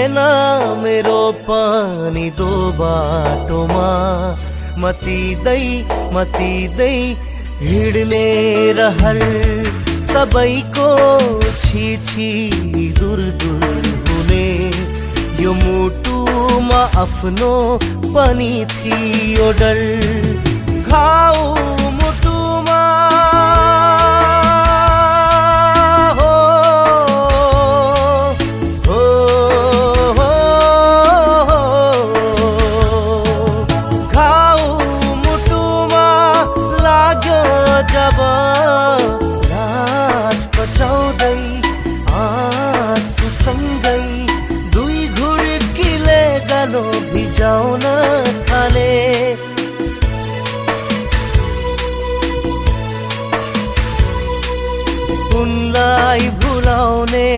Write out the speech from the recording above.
थिएन मेरो पनि दो बाटोमा मतिदै हिड्ने रहर सबैको छी दूर हुने यो मुटुमा आफ्नो पनि थियो डर घाउ मुटुमा जब लाज पचाउँदै आँसु सँगै दुई घुर्कीले गालो भिजाउन